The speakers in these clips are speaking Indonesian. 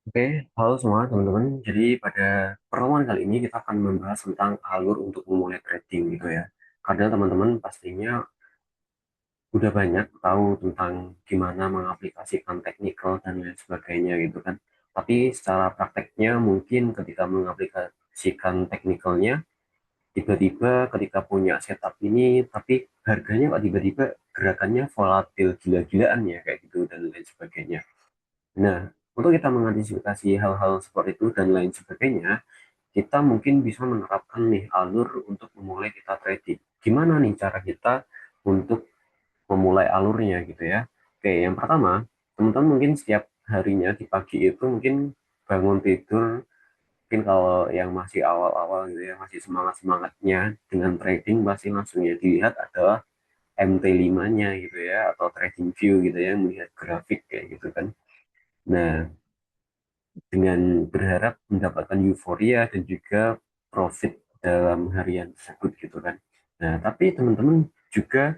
Oke, halo semua teman-teman. Jadi pada pertemuan kali ini kita akan membahas tentang alur untuk memulai trading gitu ya. Karena teman-teman pastinya udah banyak tahu tentang gimana mengaplikasikan teknikal dan lain sebagainya gitu kan. Tapi secara prakteknya mungkin ketika mengaplikasikan teknikalnya, tiba-tiba ketika punya setup ini, tapi harganya kok tiba-tiba gerakannya volatil gila-gilaan ya kayak gitu dan lain sebagainya. Nah, untuk kita mengantisipasi hal-hal seperti itu dan lain sebagainya, kita mungkin bisa menerapkan nih alur untuk memulai kita trading. Gimana nih cara kita untuk memulai alurnya gitu ya? Oke, yang pertama, teman-teman mungkin setiap harinya di pagi itu mungkin bangun tidur, mungkin kalau yang masih awal-awal gitu ya, masih semangat-semangatnya dengan trading, pasti langsung ya dilihat adalah MT5-nya gitu ya, atau trading view gitu ya, melihat grafik kayak gitu kan. Nah, dengan berharap mendapatkan euforia dan juga profit dalam harian tersebut gitu kan. Nah, tapi teman-teman juga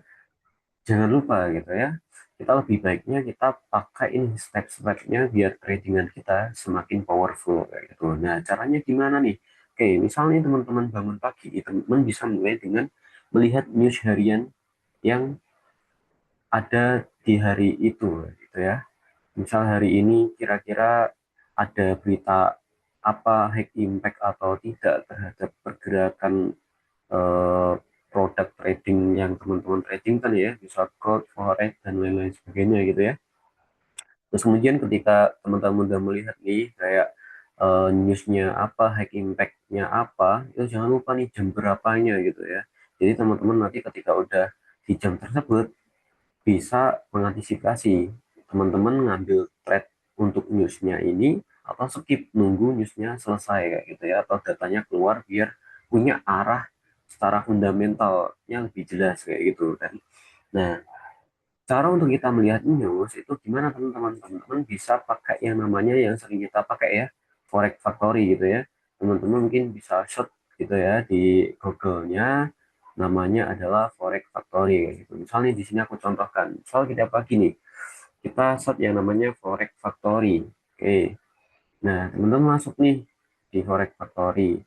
jangan lupa gitu ya, kita lebih baiknya kita pakai ini step-stepnya biar tradingan kita semakin powerful kayak gitu. Nah, caranya gimana nih? Oke, misalnya teman-teman bangun pagi, teman-teman bisa mulai dengan melihat news harian yang ada di hari itu gitu ya. Misal hari ini kira-kira ada berita apa high impact atau tidak terhadap pergerakan eh, produk trading yang teman-teman trading kan ya, misal gold, forex dan lain-lain sebagainya gitu ya. Terus kemudian ketika teman-teman udah melihat nih kayak newsnya apa, high impact-nya apa, itu jangan lupa nih jam berapanya gitu ya. Jadi teman-teman nanti ketika udah di jam tersebut bisa mengantisipasi teman-teman ngambil trade untuk newsnya ini atau skip nunggu newsnya selesai kayak gitu ya, atau datanya keluar biar punya arah secara fundamental yang lebih jelas kayak gitu kan. Nah, cara untuk kita melihat news itu gimana teman-teman? Teman-teman bisa pakai yang namanya yang sering kita pakai ya, Forex Factory gitu ya. Teman-teman mungkin bisa search gitu ya di Google-nya, namanya adalah Forex Factory kayak gitu. Misalnya di sini aku contohkan, misal kita pagi nih, kita search yang namanya Forex Factory. Oke, nah teman-teman masuk nih di Forex Factory.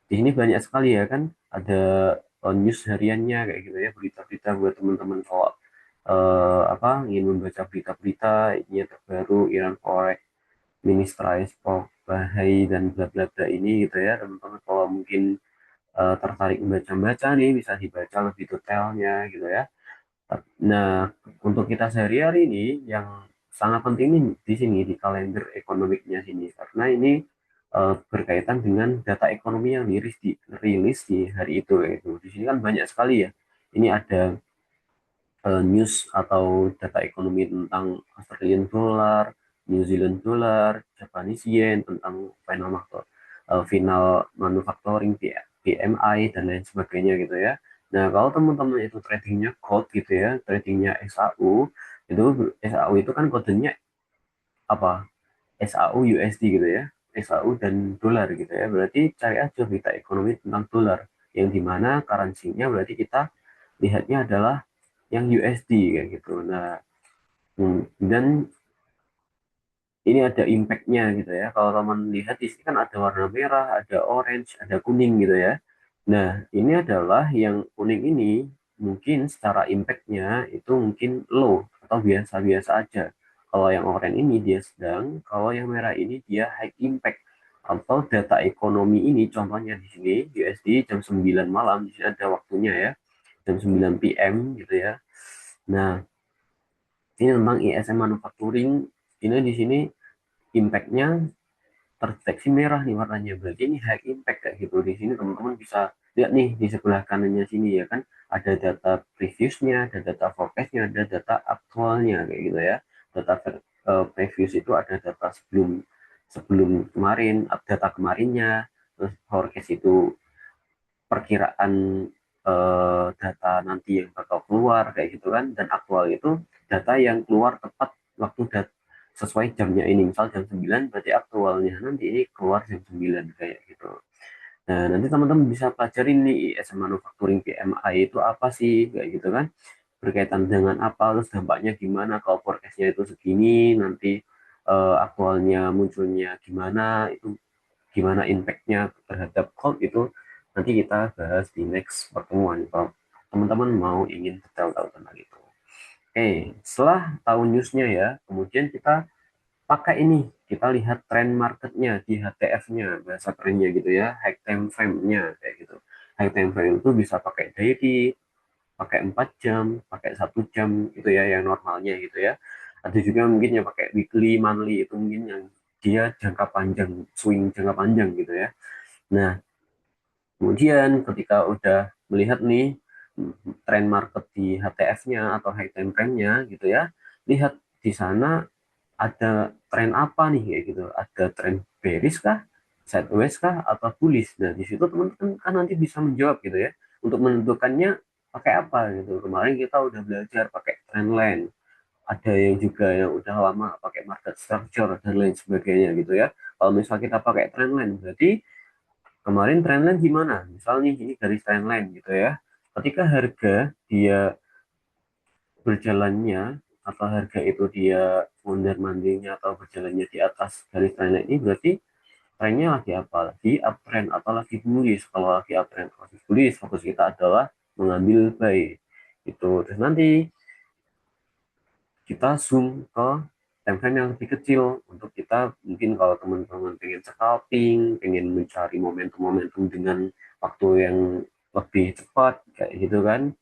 Di sini banyak sekali ya kan, ada news hariannya kayak gitu ya, berita-berita buat teman-teman kalau apa ingin membaca berita-berita ini yang terbaru Iran Forex, Ministra Export, Bahai dan bla bla bla ini gitu ya teman-teman, kalau mungkin tertarik membaca-baca nih bisa dibaca lebih detailnya gitu ya. Nah, untuk kita sehari-hari ini yang sangat penting nih di sini di kalender ekonomiknya sini karena ini berkaitan dengan data ekonomi yang rilis di hari itu yaitu. Di sini kan banyak sekali ya. Ini ada news atau data ekonomi tentang Australian dollar, New Zealand dollar, Japanese yen, tentang final manufacturing PMI dan lain sebagainya gitu ya. Nah, kalau teman-teman itu tradingnya gold gitu ya, tradingnya SAU, SAU itu kan kodenya apa? SAU USD gitu ya, SAU dan dolar gitu ya. Berarti cari aja berita ekonomi tentang dolar, yang dimana currency-nya berarti kita lihatnya adalah yang USD kayak gitu. Nah, dan ini ada impact-nya gitu ya. Kalau teman lihat di sini kan ada warna merah, ada orange, ada kuning gitu ya. Nah, ini adalah yang kuning ini mungkin secara impact-nya itu mungkin low atau biasa-biasa aja. Kalau yang oranye ini dia sedang, kalau yang merah ini dia high impact. Atau data ekonomi ini contohnya di sini USD jam 9 malam, di sini ada waktunya ya. Jam 9 PM gitu ya. Nah, ini tentang ISM manufacturing. Ini di sini impact-nya terdeteksi merah nih warnanya. Berarti ini high impact kayak gitu. Di sini teman-teman bisa lihat nih di sebelah kanannya sini ya kan. Ada data previousnya, ada data forecast-nya, ada data aktualnya kayak gitu ya. Data previous itu ada data sebelum sebelum kemarin, data kemarinnya, terus forecast itu perkiraan data nanti yang bakal keluar kayak gitu kan, dan aktual itu data yang keluar tepat waktu sesuai jamnya ini, misal jam 9 berarti aktualnya nanti ini keluar jam 9 kayak gitu. Nah, nanti teman-teman bisa pelajarin nih ISM Manufacturing PMI itu apa sih kayak gitu kan, berkaitan dengan apa, terus dampaknya gimana kalau forecastnya itu segini nanti aktualnya munculnya gimana, itu gimana impactnya terhadap gold, itu nanti kita bahas di next pertemuan kalau teman-teman mau ingin detail tahu tentang itu. Oke, setelah tahu newsnya ya, kemudian kita pakai ini, kita lihat tren marketnya di HTF-nya, bahasa kerennya gitu ya, high time frame-nya kayak gitu. High time frame itu bisa pakai daily, pakai 4 jam, pakai 1 jam gitu ya, yang normalnya gitu ya. Ada juga mungkin yang pakai weekly, monthly, itu mungkin yang dia jangka panjang, swing jangka panjang gitu ya. Nah, kemudian ketika udah melihat nih tren market di HTF-nya atau high time frame-nya gitu ya, lihat di sana ada tren apa nih kayak gitu, ada tren bearish kah, sideways kah, atau bullish. Nah di situ teman-teman kan nanti bisa menjawab gitu ya, untuk menentukannya pakai apa gitu. Kemarin kita udah belajar pakai trend line, ada yang juga yang udah lama pakai market structure dan lain sebagainya gitu ya. Kalau misal kita pakai trend line, berarti kemarin trend line gimana, misalnya ini garis trend line gitu ya, ketika harga dia berjalannya atau harga itu dia mondar mandirnya atau berjalannya di atas garis trend ini, berarti trennya lagi apa, lagi uptrend atau lagi bullish. Kalau lagi uptrend atau lagi bullish, fokus kita adalah mengambil buy itu. Terus nanti kita zoom ke time frame yang lebih kecil, untuk kita mungkin kalau teman-teman pengen scalping, pengen mencari momentum-momentum dengan waktu yang lebih cepat kayak gitu kan,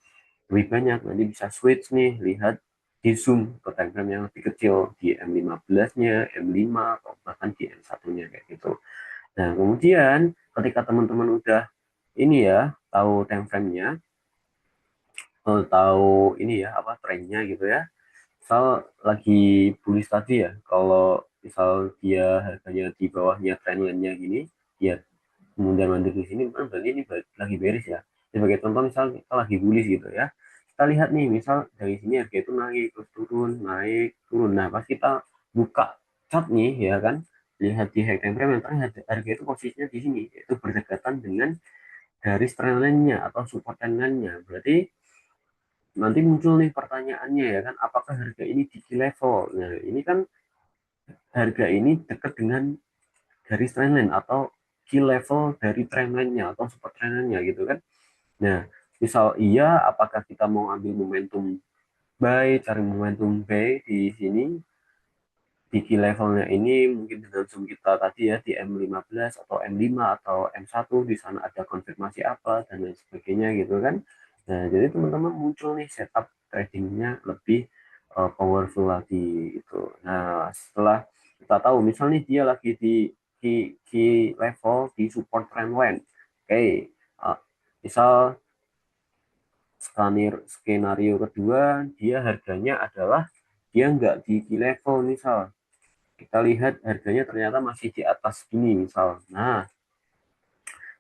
lebih banyak, nanti bisa switch nih, lihat di zoom ke time frame yang lebih kecil, di M15-nya, M5, atau bahkan di M1-nya kayak gitu. Nah, kemudian ketika teman-teman udah ini ya, tahu time frame-nya, tahu ini ya, apa trennya gitu ya. Misal lagi bullish tadi ya, kalau misal dia harganya di bawahnya trendline-nya gini, dia kemudian mandir di sini, kan berarti ini lagi bearish ya. Sebagai contoh, misal kita lagi bullish gitu ya, kita lihat nih, misal dari sini harga itu naik terus turun, naik turun. Nah pas kita buka chart nih ya kan, lihat di high time frame, yang ternyata harga itu posisinya di sini, itu berdekatan dengan garis trendline-nya atau support trendline-nya. Berarti nanti muncul nih pertanyaannya ya kan, apakah harga ini di key level. Nah ini kan harga ini dekat dengan garis trendline atau key level dari trendline-nya atau support trendline-nya gitu kan. Nah, misal iya, apakah kita mau ambil momentum buy, cari momentum buy di sini, di key levelnya ini, mungkin dengan zoom kita tadi ya di M15 atau M5 atau M1, di sana ada konfirmasi apa dan lain sebagainya gitu kan. Nah, jadi teman-teman muncul nih setup tradingnya lebih powerful lagi itu. Nah, setelah kita tahu misalnya dia lagi di key level di support trend line. Oke, uh, misal skenario kedua, dia harganya adalah dia nggak di key level misal. Kita lihat harganya ternyata masih di atas gini misal. Nah,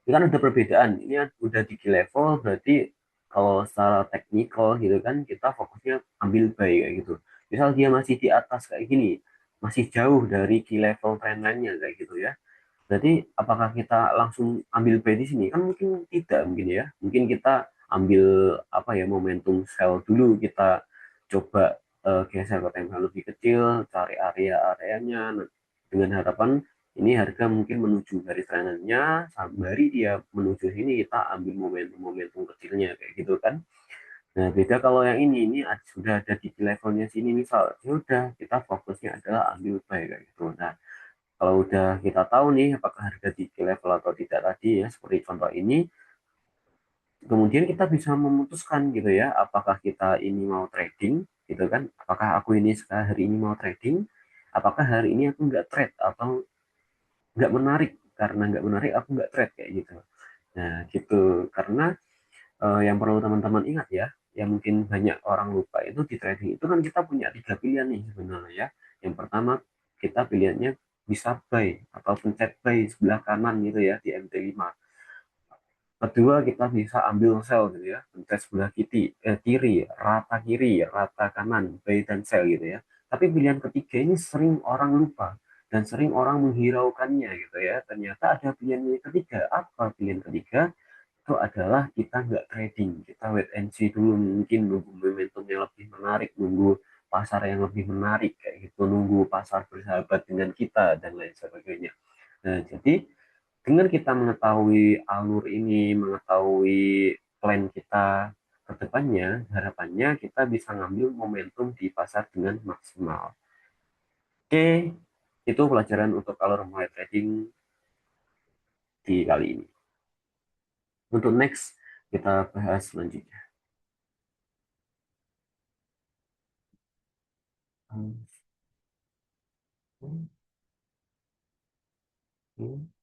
ini kan ada perbedaan. Ini udah di key level, berarti kalau secara teknikal gitu kan, kita fokusnya ambil buy kayak gitu. Misal dia masih di atas kayak gini, masih jauh dari key level trendline-nya kayak gitu ya. Berarti apakah kita langsung ambil buy di sini? Kan mungkin tidak, mungkin ya. Mungkin kita ambil apa ya, momentum sell dulu, kita coba geser ke tempo lebih kecil, cari area-areanya dengan harapan ini harga mungkin menuju dari trennya, sembari dia menuju sini kita ambil momentum-momentum kecilnya kayak gitu kan. Nah, beda kalau yang ini sudah ada di levelnya sini misal, ya udah kita fokusnya adalah ambil buy kayak gitu. Nah, kalau udah kita tahu nih apakah harga di level atau tidak tadi ya, seperti contoh ini, kemudian kita bisa memutuskan gitu ya, apakah kita ini mau trading gitu kan, apakah aku ini hari ini mau trading, apakah hari ini aku nggak trade atau nggak menarik, karena nggak menarik aku nggak trade kayak gitu. Nah gitu, karena yang perlu teman-teman ingat ya, yang mungkin banyak orang lupa itu, di trading itu kan kita punya 3 pilihan nih sebenarnya ya. Yang pertama, kita pilihannya bisa buy atau pencet buy sebelah kanan gitu ya di MT5. Kedua, kita bisa ambil sell gitu ya, pencet sebelah kiri, rata kiri, rata kanan, buy dan sell gitu ya. Tapi pilihan ketiga ini sering orang lupa dan sering orang menghiraukannya gitu ya. Ternyata ada pilihan ketiga. Apa pilihan ketiga? Itu adalah kita nggak trading, kita wait and see dulu, mungkin nunggu momentum yang lebih menarik, nunggu pasar yang lebih menarik kayak gitu, nunggu pasar bersahabat dengan kita dan lain sebagainya. Nah, jadi dengan kita mengetahui alur ini, mengetahui plan kita ke depannya, harapannya kita bisa ngambil momentum di pasar dengan maksimal. Oke, itu pelajaran untuk alur mulai trading di kali ini. Untuk next, kita bahas selanjutnya. Hmm. Hmm. Hmm.